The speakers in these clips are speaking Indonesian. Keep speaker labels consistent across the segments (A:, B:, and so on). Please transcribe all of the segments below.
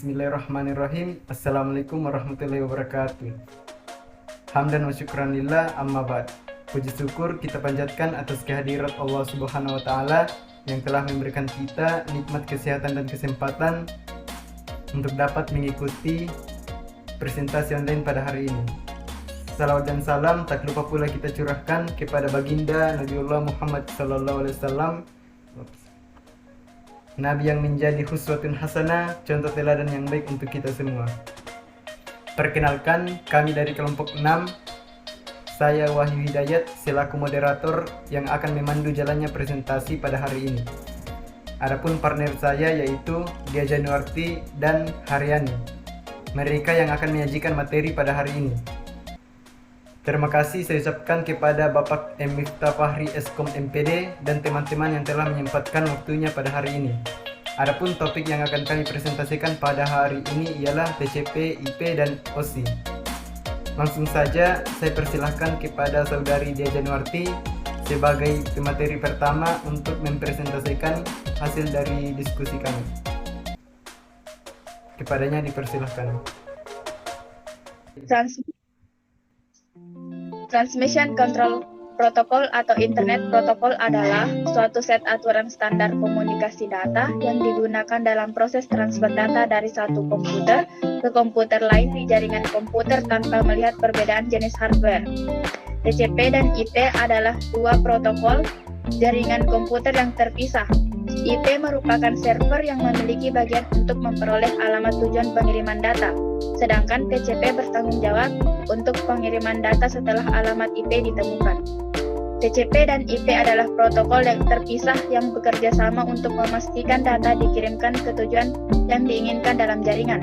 A: Bismillahirrahmanirrahim. Assalamualaikum warahmatullahi wabarakatuh. Hamdan wa syukran lillah, amma ba'd. Puji syukur kita panjatkan atas kehadirat Allah Subhanahu wa taala yang telah memberikan kita nikmat kesehatan dan kesempatan untuk dapat mengikuti presentasi online pada hari ini. Salawat dan salam tak lupa pula kita curahkan kepada baginda Nabiullah Muhammad sallallahu alaihi wasallam, Nabi yang menjadi uswatun hasanah, contoh teladan yang baik untuk kita semua. Perkenalkan, kami dari kelompok 6. Saya Wahyu Hidayat selaku moderator yang akan memandu jalannya presentasi pada hari ini. Adapun partner saya yaitu Dia Januarti dan Haryani. Mereka yang akan menyajikan materi pada hari ini. Terima kasih saya ucapkan kepada Bapak M. Miftah Fahri Eskom MPD dan teman-teman yang telah menyempatkan waktunya pada hari ini. Adapun topik yang akan kami presentasikan pada hari ini ialah TCP, IP, dan OSI. Langsung saja saya persilahkan kepada Saudari Dia Januarti sebagai pemateri pertama untuk mempresentasikan hasil dari diskusi kami. Kepadanya dipersilahkan.
B: Transmission Control Protocol atau Internet Protocol adalah suatu set aturan standar komunikasi data yang digunakan dalam proses transfer data dari satu komputer ke komputer lain di jaringan komputer tanpa melihat perbedaan jenis hardware. TCP dan IP adalah dua protokol jaringan komputer yang terpisah. IP merupakan server yang memiliki bagian untuk memperoleh alamat tujuan pengiriman data, sedangkan TCP bertanggung jawab untuk pengiriman data setelah alamat IP ditemukan. TCP dan IP adalah protokol yang terpisah yang bekerja sama untuk memastikan data dikirimkan ke tujuan yang diinginkan dalam jaringan.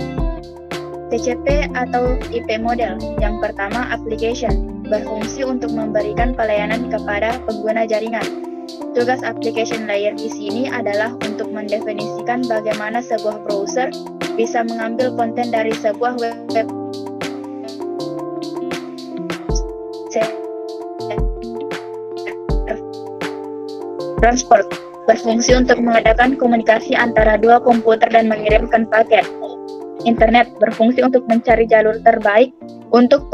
B: TCP atau IP model. Yang pertama, application, berfungsi untuk memberikan pelayanan kepada pengguna jaringan. Tugas application layer di sini adalah untuk mendefinisikan bagaimana sebuah browser bisa mengambil konten dari sebuah web transport, berfungsi untuk mengadakan komunikasi antara dua komputer dan mengirimkan paket. Internet berfungsi untuk mencari jalur terbaik untuk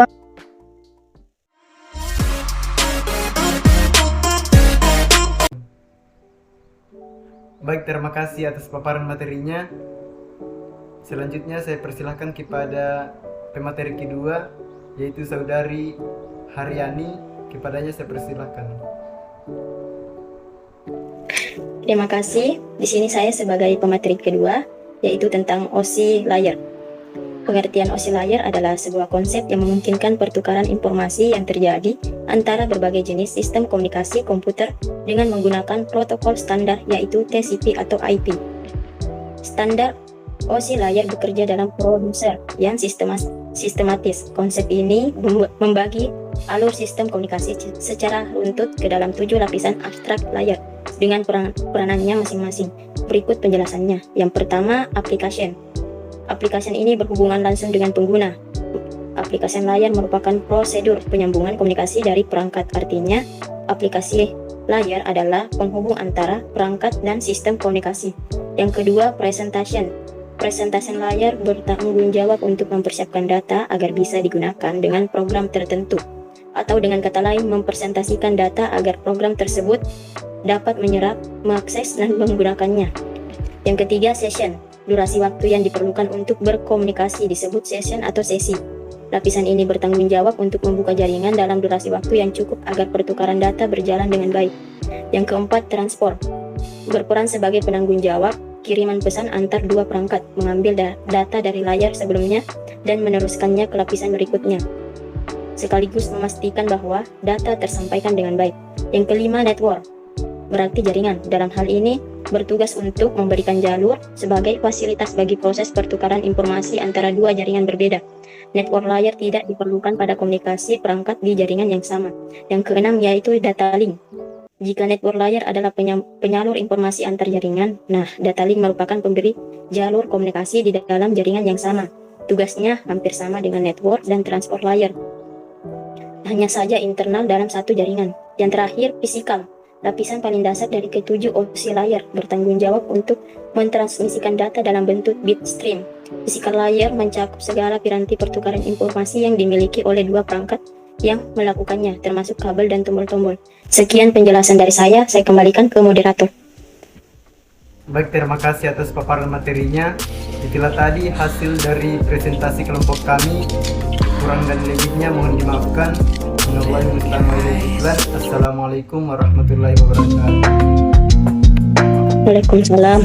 A: Baik, terima kasih atas paparan materinya. Selanjutnya saya persilahkan kepada pemateri kedua, yaitu Saudari Haryani. Kepadanya saya persilahkan.
C: Terima kasih. Di sini saya sebagai pemateri kedua, yaitu tentang OSI layer. Pengertian OSI layer adalah sebuah konsep yang memungkinkan pertukaran informasi yang terjadi antara berbagai jenis sistem komunikasi komputer dengan menggunakan protokol standar yaitu TCP atau IP. Standar OSI layer bekerja dalam produser yang sistematis. Konsep ini membagi alur sistem komunikasi secara runtut ke dalam 7 lapisan abstrak layer dengan peranannya masing-masing. Berikut penjelasannya. Yang pertama, application. Application ini berhubungan langsung dengan pengguna. Application layer merupakan prosedur penyambungan komunikasi dari perangkat. Artinya, aplikasi layer adalah penghubung antara perangkat dan sistem komunikasi. Yang kedua, presentation. Presentation layer bertanggung jawab untuk mempersiapkan data agar bisa digunakan dengan program tertentu, atau dengan kata lain mempresentasikan data agar program tersebut dapat menyerap, mengakses, dan menggunakannya. Yang ketiga, session. Durasi waktu yang diperlukan untuk berkomunikasi disebut session atau sesi. Lapisan ini bertanggung jawab untuk membuka jaringan dalam durasi waktu yang cukup agar pertukaran data berjalan dengan baik. Yang keempat, transport. Berperan sebagai penanggung jawab kiriman pesan antar dua perangkat, mengambil data dari layar sebelumnya dan meneruskannya ke lapisan berikutnya, sekaligus memastikan bahwa data tersampaikan dengan baik. Yang kelima, network. Berarti jaringan. Dalam hal ini bertugas untuk memberikan jalur sebagai fasilitas bagi proses pertukaran informasi antara dua jaringan berbeda. Network layer tidak diperlukan pada komunikasi perangkat di jaringan yang sama. Yang keenam yaitu data link. Jika network layer adalah penyalur informasi antar jaringan, nah data link merupakan pemberi jalur komunikasi di dalam jaringan yang sama. Tugasnya hampir sama dengan network dan transport layer, hanya saja internal dalam satu jaringan. Yang terakhir, physical. Lapisan paling dasar dari ketujuh OSI layer bertanggung jawab untuk mentransmisikan data dalam bentuk bit stream. Physical layer mencakup segala piranti pertukaran informasi yang dimiliki oleh dua perangkat yang melakukannya, termasuk kabel dan tombol-tombol. Sekian penjelasan dari saya kembalikan ke moderator.
A: Baik, terima kasih atas paparan materinya. Itulah tadi hasil dari presentasi kelompok kami. Kurang dan lebihnya mohon dimaafkan. Assalamualaikum warahmatullahi wabarakatuh.
C: Waalaikumsalam.